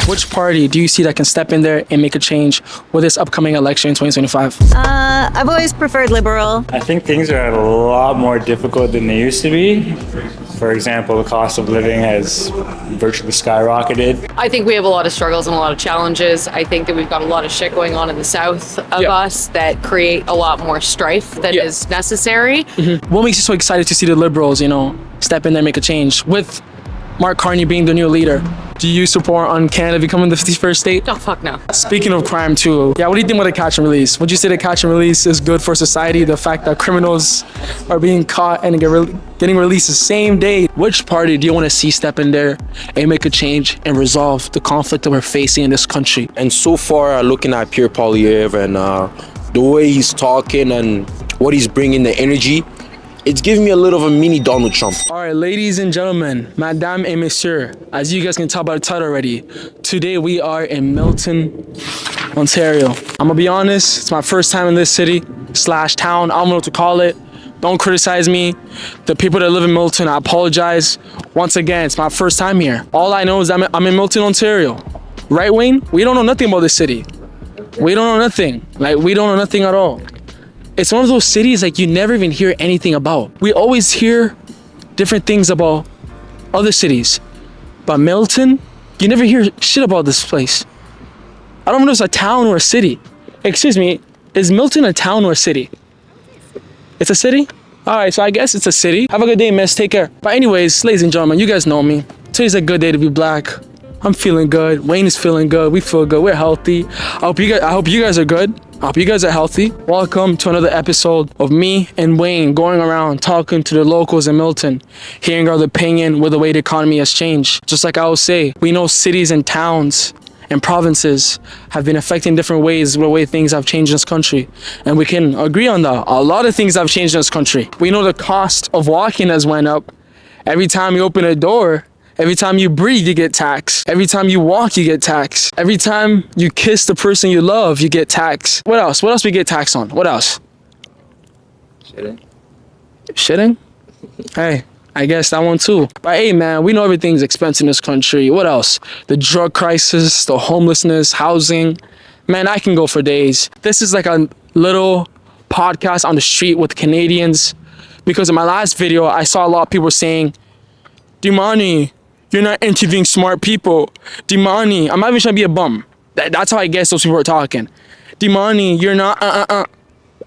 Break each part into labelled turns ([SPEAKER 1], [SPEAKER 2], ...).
[SPEAKER 1] Which party do you see that can step in there and make a change with this upcoming election in 2025?
[SPEAKER 2] I've always preferred liberal.
[SPEAKER 3] I think things are a lot more difficult than they used to be. For example, the cost of living has virtually skyrocketed.
[SPEAKER 4] I think we have a lot of struggles and a lot of challenges. I think that we've got a lot of shit going on in the south of us that create a lot more strife that is necessary.
[SPEAKER 1] What makes you so excited to see the Liberals, step in there and make a change with Mark Carney being the new leader? Do you support on Canada becoming the 51st state?
[SPEAKER 4] Oh, fuck no.
[SPEAKER 1] Speaking of crime too, what do you think about the catch and release? Would you say the catch and release is good for society? The fact that criminals are being caught and getting released the same day. Which party do you want to see step in there and make a change and resolve the conflict that we're facing in this country?
[SPEAKER 5] And so far, looking at Pierre Poilievre and the way he's talking and what he's bringing, the energy, it's giving me a little of a mini Donald Trump.
[SPEAKER 1] All right, ladies and gentlemen, madame et monsieur, as you guys can tell by the title already, today we are in Milton, Ontario. I'm gonna be honest, it's my first time in this city / town. I don't know what to call it. Don't criticize me. The people that live in Milton, I apologize. Once again, it's my first time here. All I know is I'm in Milton, Ontario. Right, Wayne? We don't know nothing about this city. We don't know nothing. We don't know nothing at all. It's one of those cities you never even hear anything about. We always hear different things about other cities. But Milton, you never hear shit about this place. I don't know if it's a town or a city. Excuse me, is Milton a town or a city? It's a city? All right, so I guess it's a city. Have a good day, miss. Take care. But anyways, ladies and gentlemen, you guys know me. Today's a good day to be black. I'm feeling good. Wayne is feeling good. We feel good. We're healthy. I hope you guys are good. I hope you guys are healthy. Welcome to another episode of me and Wayne going around talking to the locals in Milton, hearing our opinion with the way the economy has changed. Just like I always say, we know cities and towns and provinces have been affected in different ways with the way things have changed in this country. And we can agree on that. A lot of things have changed in this country. We know the cost of walking has went up. Every time you open a door, every time you breathe, you get taxed. Every time you walk, you get taxed. Every time you kiss the person you love, you get taxed. What else? What else we get taxed on? What else?
[SPEAKER 3] Shitting.
[SPEAKER 1] Shitting? Hey, I guess that one too. But hey, man, we know everything's expensive in this country. What else? The drug crisis, the homelessness, housing. Man, I can go for days. This is like a little podcast on the street with Canadians. Because in my last video, I saw a lot of people saying, Dimani, you're not interviewing smart people. Dimani, I'm not even trying to be a bum. That's how I guess those people are talking. Dimani, you're not,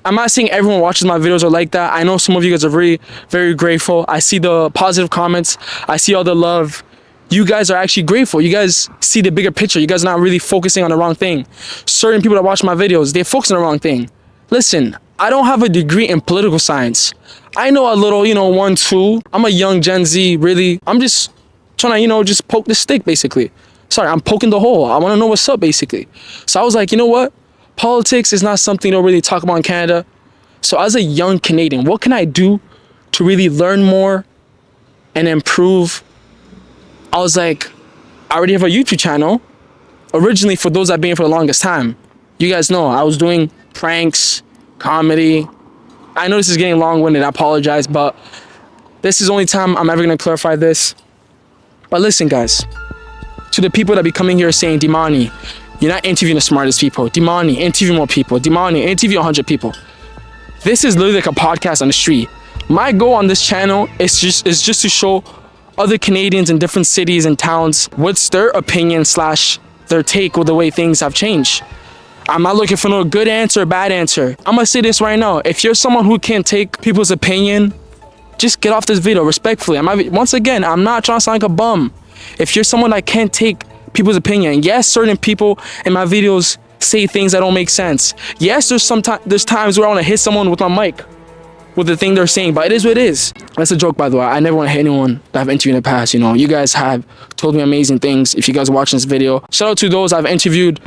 [SPEAKER 1] I'm not saying everyone watches my videos are like that. I know some of you guys are very, very grateful. I see the positive comments. I see all the love. You guys are actually grateful. You guys see the bigger picture. You guys are not really focusing on the wrong thing. Certain people that watch my videos, they focus on the wrong thing. Listen, I don't have a degree in political science. I know a little, 1, 2. I'm a young Gen Z, really. I'm just trying to, just poke the stick, basically. Sorry, I'm poking the hole. I want to know what's up, basically. So I was like, you know what? Politics is not something to really talk about in Canada. So as a young Canadian, what can I do to really learn more and improve? I was like, I already have a YouTube channel. Originally, for those that have been here for the longest time, you guys know I was doing pranks, comedy. I know this is getting long-winded, I apologize, but this is the only time I'm ever gonna clarify this. But listen, guys, to the people that be coming here saying, Dimani, you're not interviewing the smartest people. Dimani, interview more people. Dimani, interview 100 people. This is literally like a podcast on the street. My goal on this channel is just to show other Canadians in different cities and towns what's their opinion / their take with the way things have changed. I'm not looking for no good answer or bad answer. I'm gonna say this right now. If you're someone who can't take people's opinion, just get off this video respectfully. Once again, I'm not trying to sound like a bum. If you're someone that can't take people's opinion, yes, certain people in my videos say things that don't make sense. Yes, there's times where I wanna hit someone with my mic with the thing they're saying, but it is what it is. That's a joke, by the way. I never wanna hit anyone that I've interviewed in the past. You guys have told me amazing things. If you guys are watching this video, shout out to those I've interviewed.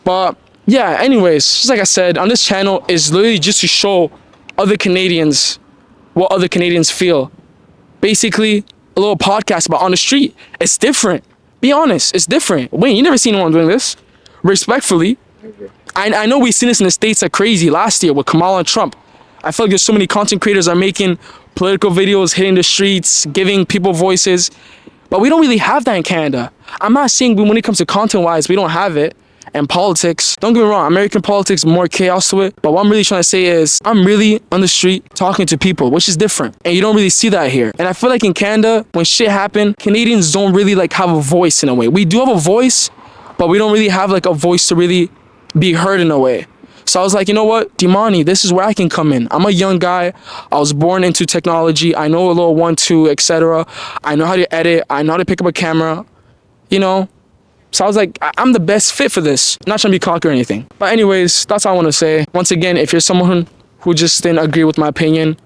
[SPEAKER 1] But yeah, anyways, just like I said, on this channel is literally just to show other Canadians what other Canadians feel. Basically, a little podcast about on the street. It's different. Be honest, it's different. Wayne, you never seen anyone doing this. Respectfully. I know we've seen this in the States like crazy last year with Kamala and Trump. I feel like there's so many content creators are making political videos, hitting the streets, giving people voices. But we don't really have that in Canada. I'm not saying when it comes to content-wise, we don't have it. And politics, don't get me wrong, American politics, more chaos to it. But what I'm really trying to say is I'm really on the street talking to people, which is different. And you don't really see that here. And I feel like in Canada, when shit happen, Canadians don't really like have a voice in a way. We do have a voice, but we don't really have like a voice to really be heard in a way. So I was like, you know what, Dimani, this is where I can come in. I'm a young guy. I was born into technology. I know a little 1, 2, etc. I know how to edit. I know how to pick up a camera, you know. So I was like, I'm the best fit for this. Not trying to be cocky or anything. But anyways, that's all I want to say. Once again, if you're someone who just didn't agree with my opinion,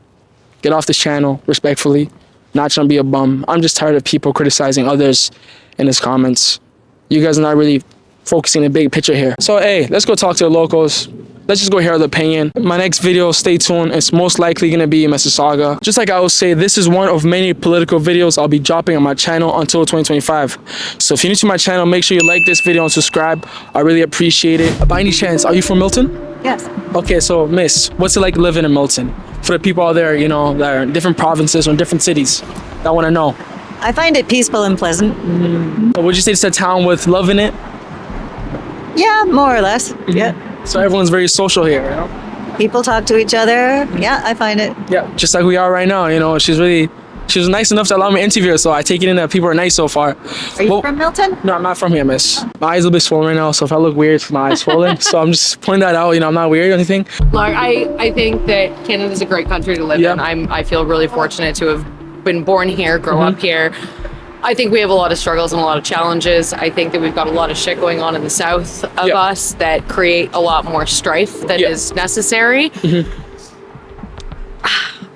[SPEAKER 1] get off this channel, respectfully. Not trying to be a bum. I'm just tired of people criticizing others in his comments. You guys are not really focusing the big picture here. So hey, let's go talk to the locals. Let's just go hear the opinion. My next video, stay tuned. It's most likely gonna be Mississauga. Just like I always say, this is one of many political videos I'll be dropping on my channel until 2025. So if you're new to my channel, make sure you like this video and subscribe. I really appreciate it. By any chance, are you from Milton?
[SPEAKER 2] Yes.
[SPEAKER 1] Okay, so Miss, what's it like living in Milton? For the people out there, you know, that are in different provinces or in different cities, that wanna know.
[SPEAKER 2] I find it peaceful and pleasant.
[SPEAKER 1] So would you say it's a town with love in it?
[SPEAKER 2] Yeah, more or less. Yeah.
[SPEAKER 1] So everyone's very social here, you know?
[SPEAKER 2] People talk to each other. Yeah, I find it.
[SPEAKER 1] Yeah, just like we are right now, you know, she was nice enough to allow me to interview her, so I take it in that people are nice so far.
[SPEAKER 2] Are you from Milton?
[SPEAKER 1] No, I'm not from here, miss. My eyes are a bit swollen right now, so if I look weird, my eyes swollen. So I'm just pointing that out, you know, I'm not weird or anything.
[SPEAKER 4] Look, I think that Canada's a great country to live in. I feel really fortunate to have been born here, grow up here. I think we have a lot of struggles and a lot of challenges. I think that we've got a lot of shit going on in the south of us that create a lot more strife that is necessary.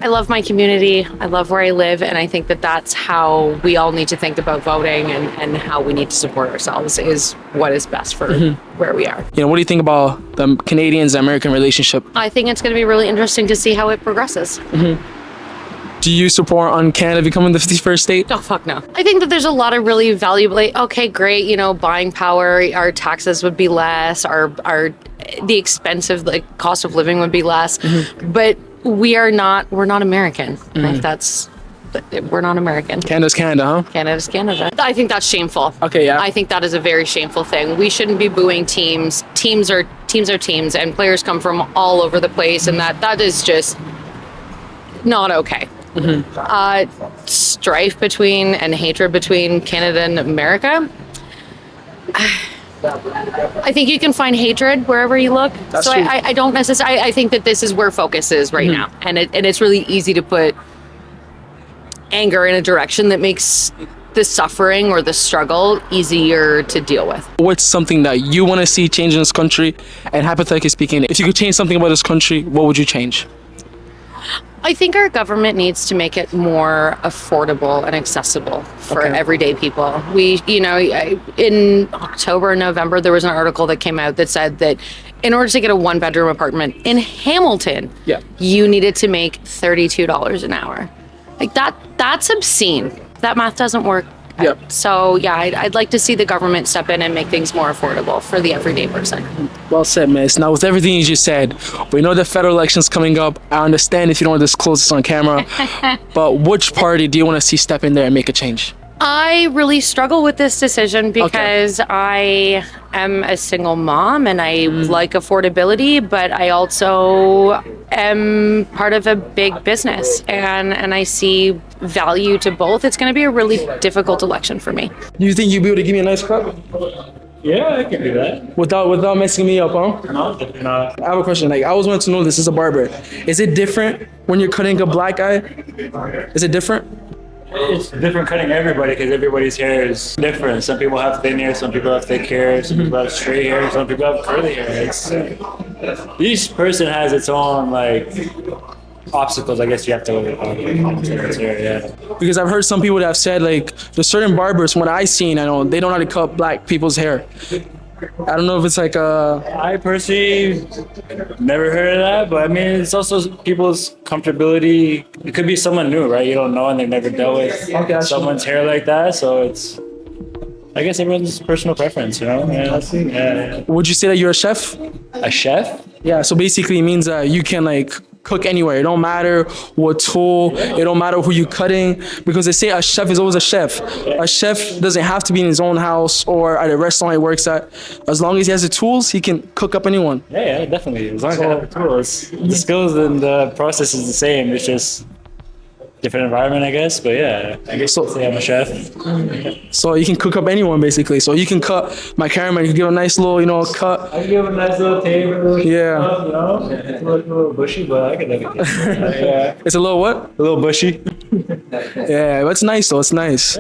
[SPEAKER 4] I love my community. I love where I live. And I think that that's how we all need to think about voting and how we need to support ourselves is what is best for where we are.
[SPEAKER 1] You know, what do you think about the Canadians-American relationship?
[SPEAKER 4] I think it's going to be really interesting to see how it progresses.
[SPEAKER 1] Do you support on Canada becoming the 51st state?
[SPEAKER 4] Oh, fuck no. I think that there's a lot of really valuable, like, okay, great, you know, buying power, our taxes would be less, the expensive, like, cost of living would be less, but we're not American. Like, we're not American.
[SPEAKER 1] Canada's Canada, huh?
[SPEAKER 4] Canada's Canada. I think that's shameful.
[SPEAKER 1] Okay, yeah.
[SPEAKER 4] I think that is a very shameful thing. We shouldn't be booing teams. Teams are teams, and players come from all over the place, and that is just not okay. Strife between and hatred between Canada and America. I think you can find hatred wherever you look.
[SPEAKER 1] That's
[SPEAKER 4] so
[SPEAKER 1] true.
[SPEAKER 4] I don't necessarily. I think that this is where focus is right now, and it's really easy to put anger in a direction that makes the suffering or the struggle easier to deal with.
[SPEAKER 1] What's something that you want to see change in this country? And hypothetically speaking, if you could change something about this country, what would you change?
[SPEAKER 4] I think our government needs to make it more affordable and accessible for everyday people. We, you know, in October, November, there was an article that came out that said that in order to get a 1-bedroom apartment in Hamilton, you needed to make $32 an hour. Like that's obscene. That math doesn't work. So yeah, I'd like to see the government step in and make things more affordable for the everyday person.
[SPEAKER 1] Well said, miss. Now, with everything you just said, we know the federal election's coming up. I understand if you don't want to disclose this on camera, but which party do you want to see step in there and make a change?
[SPEAKER 4] I really struggle with this decision because I am a single mom and I like affordability, but I also am part of a big business and I see value to both. It's going to be a really difficult election for me.
[SPEAKER 1] Do you think you'll be able to give me a nice cut?
[SPEAKER 3] Yeah, I can do that.
[SPEAKER 1] Without messing me up, huh?
[SPEAKER 3] No, definitely not.
[SPEAKER 1] I have a question. Like, I always wanted to know this as a barber. Is it different when you're cutting a black guy? Is it different?
[SPEAKER 3] It's different cutting everybody because everybody's hair is different. Some people have thin hair, some people have thick hair, some people have straight hair, some people have curly hair. Each person has its own like obstacles. I guess you have to overcome.
[SPEAKER 1] Because I've heard some people that have said like there's certain barbers from what I've seen, I know they don't know how to cut black people's hair. I don't know if it's like
[SPEAKER 3] I personally never heard of that, but I mean, it's also people's comfortability. It could be someone new, right? You don't know, and they've never dealt with someone's hair like that. So it's, I guess, everyone's personal preference, you know?
[SPEAKER 1] Would you say that you're a chef?
[SPEAKER 3] A chef?
[SPEAKER 1] Yeah, so basically it means you can like cook anywhere. It don't matter what tool. It don't matter who you cutting, because they say a chef is always a chef. A chef doesn't have to be in his own house or at a restaurant he works at. As long as he has the tools, he can cook up anyone.
[SPEAKER 3] Yeah, definitely. As long as I have the tools, the skills and the process is the same. It's just different environment, I guess. But yeah, I guess so. Say I'm a chef.
[SPEAKER 1] So you can cook up anyone basically. So you can cut my cameraman. You can give a nice little, cut.
[SPEAKER 3] I can give a nice little table.
[SPEAKER 1] Yeah.
[SPEAKER 3] You know, it's a little bushy, but I can definitely. Yeah.
[SPEAKER 1] It's a little what?
[SPEAKER 3] A little bushy.
[SPEAKER 1] Yeah, but it's nice though. It's nice.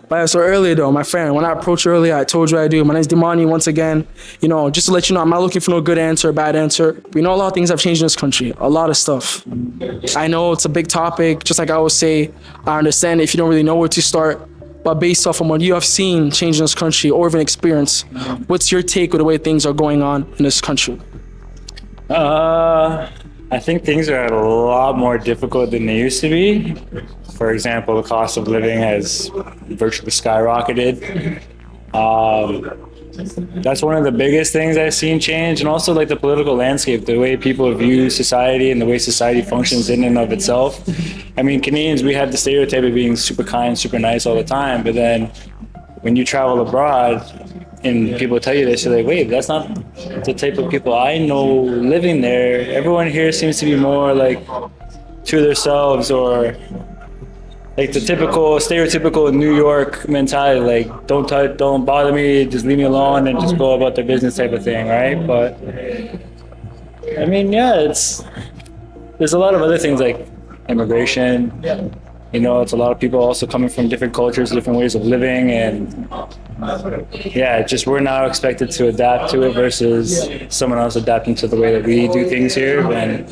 [SPEAKER 1] But so earlier though, my friend, when I approached you earlier, I told you I do. My name's Dimani once again. Just to let you know, I'm not looking for no good answer or bad answer. We know a lot of things have changed in this country. A lot of stuff. I know it's a big topic. Just like I always say, I understand if you don't really know where to start. But based off of what you have seen change in this country or even experienced, what's your take of the way things are going on in this country?
[SPEAKER 3] I think things are a lot more difficult than they used to be. For example, the cost of living has virtually skyrocketed. That's one of the biggest things I've seen change, and also like the political landscape, the way people view society and the way society functions in and of itself. I mean, Canadians, we have the stereotype of being super kind, super nice all the time, but then when you travel abroad and people tell you this, you're like, wait, that's not the type of people I know living there. Everyone here seems to be more like to themselves, or like the typical stereotypical New York mentality, like don't touch, don't bother me, just leave me alone and just go about their business type of thing, right? But I mean, yeah, there's a lot of other things like immigration. It's a lot of people also coming from different cultures, different ways of living, and yeah, just we're now expected to adapt to it versus someone else adapting to the way that we do things here. And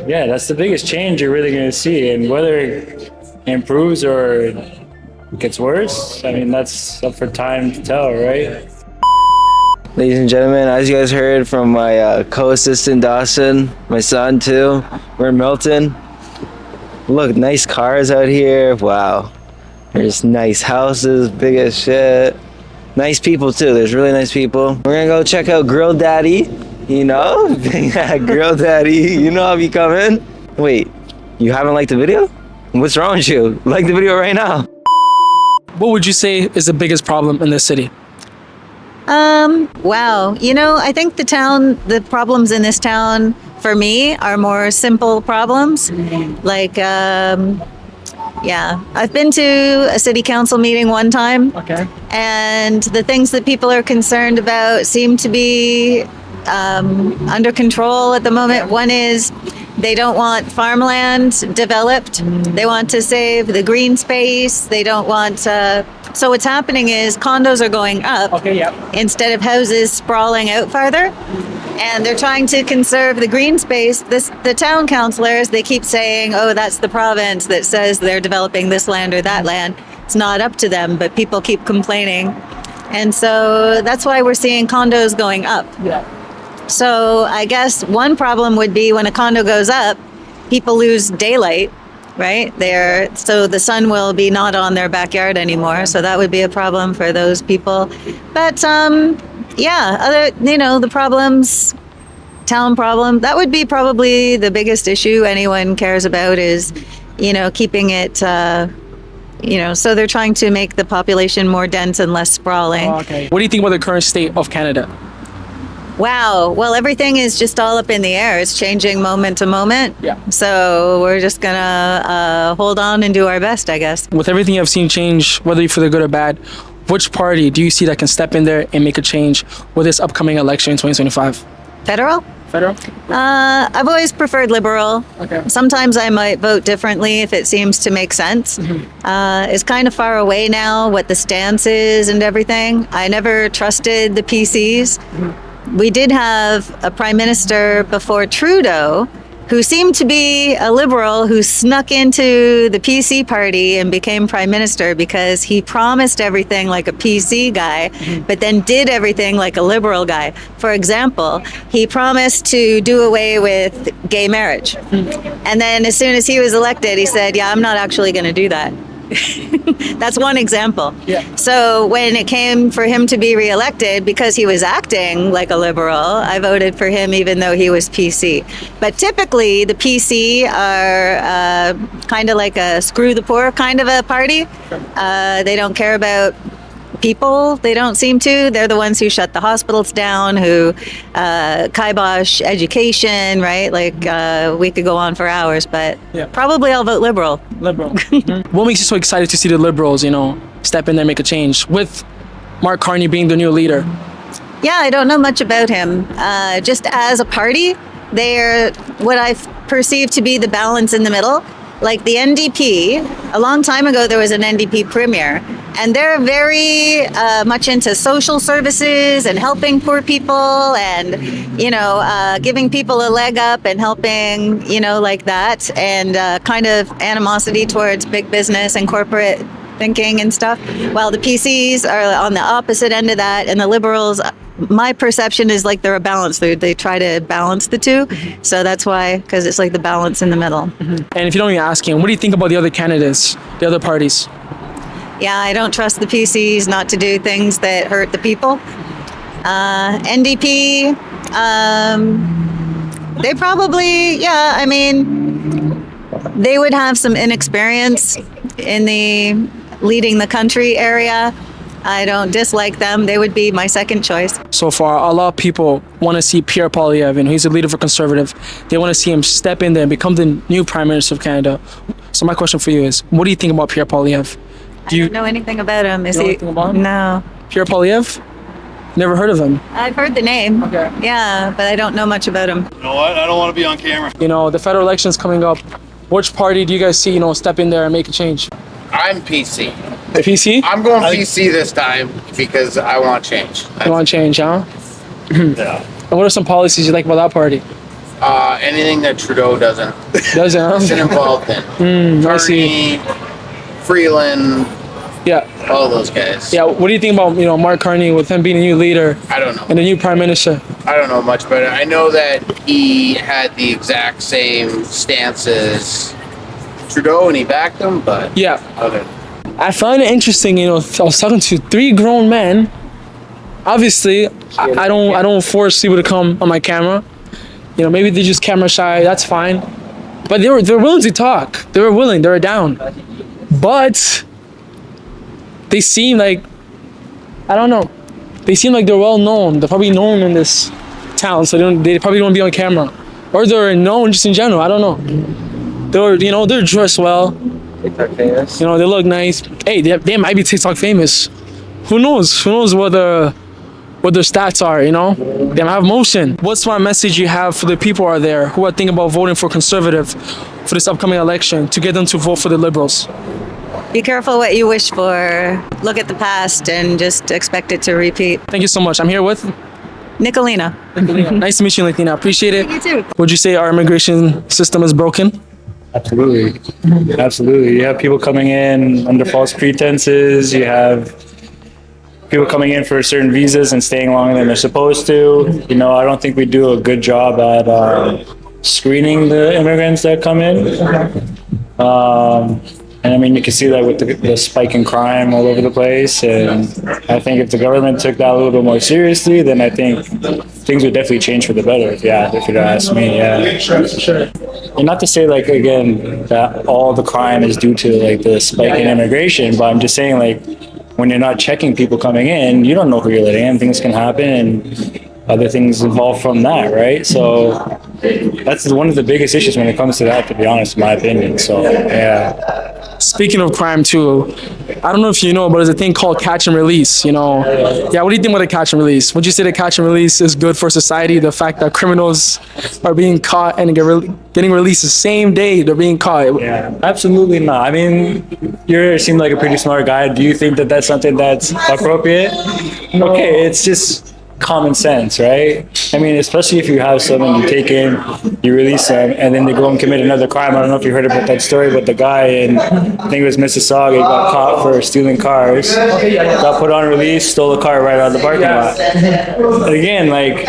[SPEAKER 3] yeah, that's the biggest change you're really going to see, and whether it improves or gets worse, I mean, that's up for time to tell, right?
[SPEAKER 6] Ladies and gentlemen, as you guys heard from my co-assistant Dawson, my son too, we're in Milton. Look, nice cars out here. Wow. There's nice houses, big as shit. Nice people too. There's really nice people. We're gonna go check out Grill Daddy. Yeah, Grill Daddy. I'll be coming. Wait, you haven't liked the video? What's wrong with you? Like the video right now.
[SPEAKER 1] What would you say is the biggest problem in this city?
[SPEAKER 2] Wow. I think the problems in this town for me are more simple problems. Like, I've been to a city council meeting one time.
[SPEAKER 1] Okay.
[SPEAKER 2] And the things that people are concerned about seem to be under control at the moment. One is they don't want farmland developed. They want to save the green space. They don't want so what's happening is condos are going up instead of houses sprawling out farther. And they're trying to conserve the green space. The town councilors, they keep saying, oh, that's the province that says they're developing this land or that land. It's not up to them, but people keep complaining. And so that's why we're seeing condos going up.
[SPEAKER 1] Yeah.
[SPEAKER 2] So I guess one problem would be when a condo goes up, people lose daylight, right? So the sun will be not on their backyard anymore. So that would be a problem for those people. But the problems, town problem, that would be probably the biggest issue anyone cares about is, keeping it, so they're trying to make the population more dense and less sprawling.
[SPEAKER 1] Okay. What do you think about the current state of Canada?
[SPEAKER 2] Wow. Well, everything is just all up in the air. It's changing moment to moment.
[SPEAKER 1] Yeah.
[SPEAKER 2] So we're just going to hold on and do our best, I guess.
[SPEAKER 1] With everything I've seen change, whether for the good or bad, which party do you see that can step in there and make a change with this upcoming election in 2025?
[SPEAKER 2] Federal?
[SPEAKER 1] Federal?
[SPEAKER 2] I've always preferred Liberal.
[SPEAKER 1] Okay.
[SPEAKER 2] Sometimes I might vote differently if it seems to make sense. It's kind of far away now what the stance is and everything. I never trusted the PCs. We did have a prime minister before Trudeau who seemed to be a liberal who snuck into the PC party and became prime minister because he promised everything like a PC guy, but then did everything like a liberal guy. For example, he promised to do away with gay marriage. And then as soon as he was elected, he said, yeah, I'm not actually going to do that. That's one example.
[SPEAKER 1] Yeah.
[SPEAKER 2] So when it came for him to be reelected, because he was acting like a liberal, I voted for him even though he was PC. But typically, the PC are kind of like a screw the poor kind of a party. They don't care about people. They don't seem to. They're the ones who shut the hospitals down, who kibosh education, right? Like we could go on for hours, but probably I'll vote liberal.
[SPEAKER 1] Liberal. What makes you so excited to see the Liberals, step in there and make a change with Mark Carney being the new leader?
[SPEAKER 2] Yeah, I don't know much about him. Just as a party, they're what I perceive to be the balance in the middle. Like the NDP, a long time ago, there was an NDP premier, and they're very much into social services and helping poor people and, giving people a leg up and helping, like that, and kind of animosity towards big business and corporate thinking and stuff. While the PCs are on the opposite end of that, and the Liberals, my perception is like they're a balance. They try to balance the two. So that's why, because it's like the balance in the middle.
[SPEAKER 1] And if you don't mind me asking, what do you think about the other candidates, the other parties?
[SPEAKER 2] Yeah, I don't trust the PCs not to do things that hurt the people. NDP, they probably, they would have some inexperience in the leading the country area. I don't dislike them. They would be my second choice.
[SPEAKER 1] So far, a lot of people want to see Pierre Poilievre, he's a leader for Conservative. They want to see him step in there and become the new Prime Minister of Canada. So my question for you is, what do you think about Pierre Poilievre?
[SPEAKER 2] I don't know anything about him. Is he?
[SPEAKER 1] Anything about him?
[SPEAKER 2] No.
[SPEAKER 1] Pierre Poilievre? Never heard of him.
[SPEAKER 2] I've heard the name.
[SPEAKER 1] Okay.
[SPEAKER 2] Yeah, but I don't know much about him.
[SPEAKER 7] You know what? I don't want to be on camera.
[SPEAKER 1] The federal election's coming up. Which party do you guys see, step in there and make a change?
[SPEAKER 8] I'm PC.
[SPEAKER 1] The PC?
[SPEAKER 8] I'm going PC this time because I want change.
[SPEAKER 1] You want change, huh?
[SPEAKER 7] Yeah.
[SPEAKER 1] And what are some policies you like about that party?
[SPEAKER 8] Anything that Trudeau isn't involved in.
[SPEAKER 1] I see.
[SPEAKER 8] Carney, Freeland,
[SPEAKER 1] Yeah.
[SPEAKER 8] all those guys.
[SPEAKER 1] Yeah, what do you think about, Mark Carney with him being a new leader
[SPEAKER 8] I don't know.
[SPEAKER 1] and the new Prime Minister?
[SPEAKER 8] I don't know much about it. I know that he had the exact same stance as Trudeau and he backed him, but
[SPEAKER 1] Yeah.
[SPEAKER 8] other.
[SPEAKER 1] I find it interesting, I was talking to 3 grown men. Obviously, I don't force people to come on my camera. Maybe they're just camera shy, that's fine. But they're willing to talk. They were down. But they seem like, I don't know. They seem like they're well known. They're probably known in this town, so they probably don't be on camera. Or they're known just in general, I don't know. They're dressed well.
[SPEAKER 6] TikTok famous.
[SPEAKER 1] They look nice. Hey, they might be TikTok famous. Who knows? Who knows what their stats are, They might have motion. What's one message you have for the people out there who are thinking about voting for Conservative for this upcoming election to get them to vote for the Liberals?
[SPEAKER 2] Be careful what you wish for. Look at the past and just expect it to repeat.
[SPEAKER 1] Thank you so much. I'm here with
[SPEAKER 2] Nicolina.
[SPEAKER 1] Nice to meet you, Latina. Appreciate it.
[SPEAKER 2] You too.
[SPEAKER 1] Would you say our immigration system is broken?
[SPEAKER 3] Absolutely. Absolutely. You have people coming in under false pretenses. You have people coming in for certain visas and staying longer than they're supposed to. I don't think we do a good job at screening the immigrants that come in. And you can see that with the spike in crime all over the place. And I think if the government took that a little bit more seriously, then I think things would definitely change for the better. If you'd ask me, yeah.
[SPEAKER 1] Sure.
[SPEAKER 3] And not to say again that all the crime is due to the spike in immigration, but I'm just saying when you're not checking people coming in, you don't know who you're letting in. Things can happen and other things involved from that, right? So that's one of the biggest issues when it comes to that, to be honest, in my opinion. So yeah.
[SPEAKER 1] Speaking of crime too, I don't know if you know, but there's a thing called catch and release, Yeah, what do you think about the catch and release? Would you say the catch and release is good for society? The fact that criminals are being caught and getting released the same day they're being caught?
[SPEAKER 3] Yeah, absolutely not. You seem like a pretty smart guy. Do you think that that's something that's appropriate?
[SPEAKER 1] No.
[SPEAKER 3] Okay, it's just common sense, right? I mean, especially if you have someone you take in, you release them, and then they go and commit another crime. I don't know if you heard about that story, but the guy in, I think it was Mississauga, got caught for stealing cars, got put on release, stole a car right out of the parking lot. And again, like,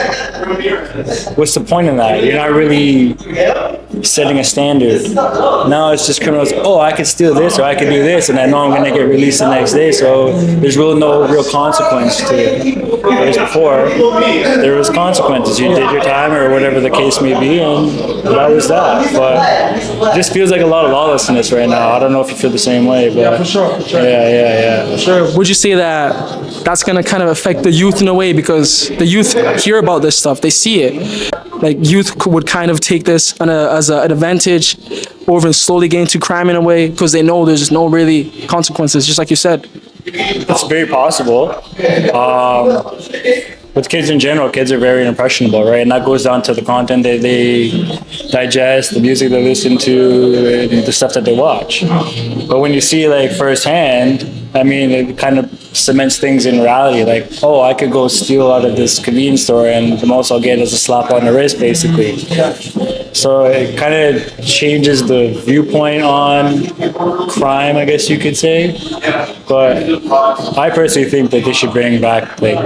[SPEAKER 3] what's the point of that? You're not really setting a standard. Now it's just criminals, oh, I could steal this or I could do this, and I know I'm going to get released the next day, so there's no real consequence to it. Whereas before, there was consequences. You did your time or whatever the case may be, and that was that. But it just feels like a lot of lawlessness right now. I don't know if you feel the same way, but
[SPEAKER 1] Yeah, for sure.
[SPEAKER 3] yeah.
[SPEAKER 1] Sure. Would you say that that's gonna kind of affect the youth in a way, because the youth hear about this stuff, they see it. Like youth would kind of take this as an advantage, or even slowly get into crime in a way, because they know there's no really consequences, just like you said.
[SPEAKER 3] It's very possible. With kids in general, kids are very impressionable, right? And that goes down to the content that they digest, the music they listen to, and the stuff that they watch. But when you see like firsthand, I mean, it kind of cements things in reality. Like, oh, I could go steal out of this convenience store, and the most I'll get is a slap on the wrist, basically. So it kind of changes the viewpoint on crime, I guess you could say. But I personally think that they should bring back like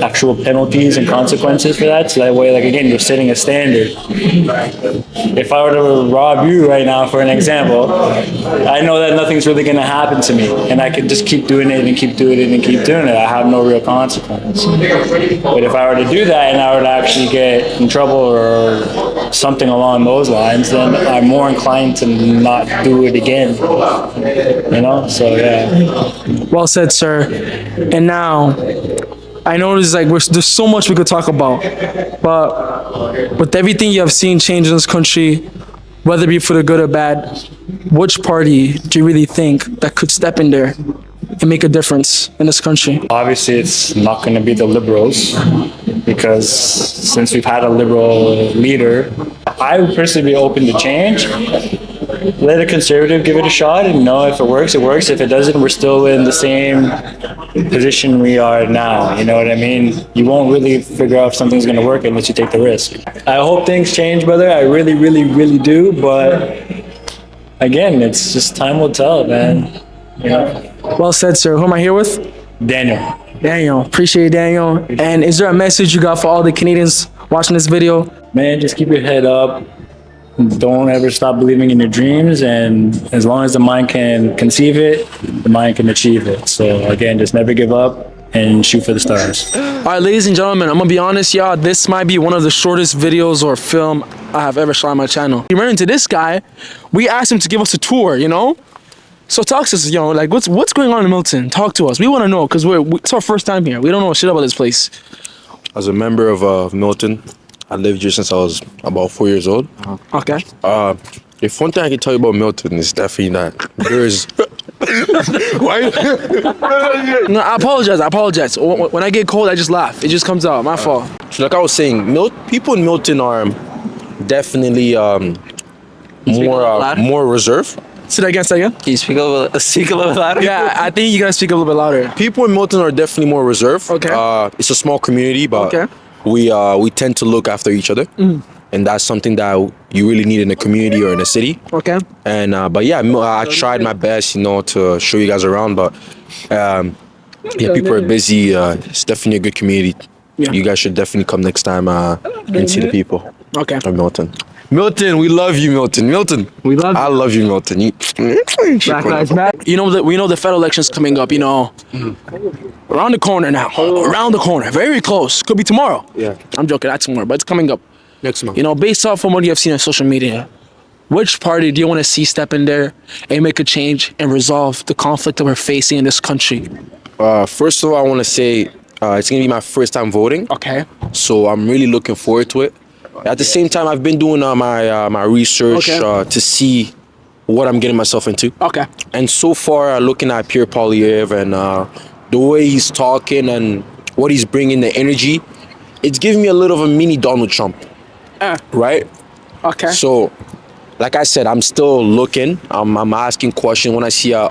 [SPEAKER 3] actual penalties and consequences for that. So that way, like again, you're setting a standard. If I were to rob you right now, for an example, I know that nothing's really going to happen to me, and I can just keep doing it and keep doing it and keep doing it. I have no real consequence. But if I were to do that and I were to actually get in trouble or something along those lines, then I'm more inclined to not do it again. You know? So yeah.
[SPEAKER 1] Well said, sir. And now, I know there's so much we could talk about, but with everything you have seen change in this country, whether it be for the good or bad, which party do you really think that could step in there and make a difference in this country?
[SPEAKER 3] Obviously, it's not going to be the Liberals, because since we've had a Liberal leader, I would personally be open to change. Let a Conservative give it a shot, and if it works, it works. If it doesn't, we're still in the same position we are now. You know what I mean? You won't really figure out if something's going to work unless you take the risk. I hope things change, brother. I really, really, really do. But again, it's just time will tell, man. You know?
[SPEAKER 1] Well said, sir. Who am I here with? Daniel. Appreciate it, Daniel. And is there a message you got for all the Canadians watching this video?
[SPEAKER 3] Man, just keep your head up. Don't ever stop believing in your dreams, and as long as the mind can conceive it, the mind can achieve it. So again, just never give up and shoot for the stars.
[SPEAKER 1] All right, ladies and gentlemen, I'm gonna be honest, y'all. This might be one of the shortest videos or film I have ever shot on my channel. We ran into this guy. We asked him to give us a tour, you know? So talk to us, like what's going on in Milton? Talk to us. We want to know, because it's our first time here. We don't know shit about this place.
[SPEAKER 5] As a member of Milton, I lived here since I was about 4 years old.
[SPEAKER 1] Okay.
[SPEAKER 5] If one thing I can tell you about Milton is definitely that there's. Why?
[SPEAKER 1] No, I apologize. When I get cold, I just laugh. It just comes out. My fault.
[SPEAKER 5] So like I was saying, people in Milton are definitely more reserved.
[SPEAKER 1] Say that again.
[SPEAKER 6] Can you speak a little louder?
[SPEAKER 1] Yeah, I think you gotta speak a little bit louder.
[SPEAKER 5] People in Milton are definitely more reserved.
[SPEAKER 1] Okay.
[SPEAKER 5] It's a small community, but
[SPEAKER 1] okay.
[SPEAKER 5] we tend to look after each other, and that's something that you really need in a community or in a city.
[SPEAKER 1] Okay.
[SPEAKER 5] And but yeah, I tried my best, to show you guys around, but people are busy. It's definitely a good community.
[SPEAKER 1] Yeah.
[SPEAKER 5] You guys should definitely come next time and see the people.
[SPEAKER 1] Okay.
[SPEAKER 5] Of Milton. Milton, we love you, Milton.
[SPEAKER 1] We love you.
[SPEAKER 5] I love you, Milton.
[SPEAKER 1] Black Lives Matter. We know the federal election's coming up, around the corner now. Around the corner. Very close. Could be tomorrow.
[SPEAKER 5] Yeah.
[SPEAKER 1] I'm joking, not tomorrow, but it's coming up.
[SPEAKER 5] Next month.
[SPEAKER 1] Based off from what you have seen on social media, which party do you want to see step in there and make a change and resolve the conflict that we're facing in this country?
[SPEAKER 5] First of all, I want to say it's going to be my first time voting.
[SPEAKER 1] Okay.
[SPEAKER 5] So I'm really looking forward to it. At the same time, I've been doing my research to see what I'm getting myself into.
[SPEAKER 1] Okay.
[SPEAKER 5] And so far, looking at Pierre Poilievre and the way he's talking and what he's bringing, the energy, it's giving me a little of a mini Donald Trump. Right?
[SPEAKER 1] Okay.
[SPEAKER 5] So, like I said, I'm still looking. I'm asking questions when I see a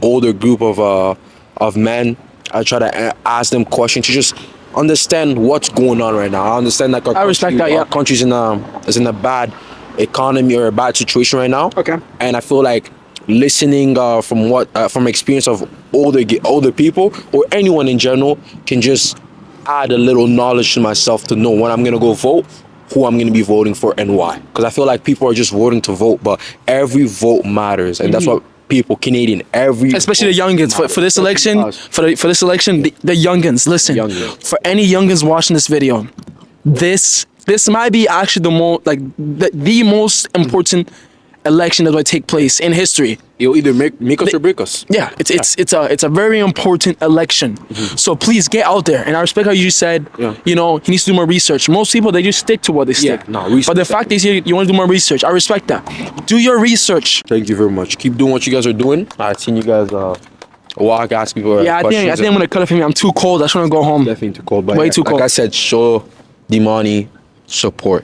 [SPEAKER 5] older group of men. I try to ask them questions to just understand what's going on right now. I understand like
[SPEAKER 1] I respect that, yeah.
[SPEAKER 5] our country's is in a bad economy or a bad situation right now.
[SPEAKER 1] Okay.
[SPEAKER 5] And I feel like listening from experience of older people or anyone in general can just add a little knowledge to myself to know when I'm gonna go vote, who I'm gonna be voting for and why. Because I feel like people are just voting to vote, but every vote matters, and that's what people, Canadian,
[SPEAKER 1] especially the youngins for this election,
[SPEAKER 5] Us.
[SPEAKER 1] for this election, the youngins. Listen,
[SPEAKER 5] Youngins.
[SPEAKER 1] for any youngins watching this video, this might be actually the most important election that will take place in history.
[SPEAKER 5] You'll either make us or break us.
[SPEAKER 1] Yeah, it's a very important election. So please get out there. And I respect how you said, you know, he needs to do more research. Most people, they just stick to what they stick.
[SPEAKER 5] research.
[SPEAKER 1] But the fact is, you want to do more research. I respect that. Do your research.
[SPEAKER 5] Thank you very much. Keep doing what you guys are doing. I've seen you guys walk, ask people
[SPEAKER 1] Yeah, I think I'm gonna cut it for me. I'm too cold. I just want to go home.
[SPEAKER 5] Definitely too cold. But
[SPEAKER 1] Way
[SPEAKER 5] yeah,
[SPEAKER 1] too cold.
[SPEAKER 5] Like I said, show the money support.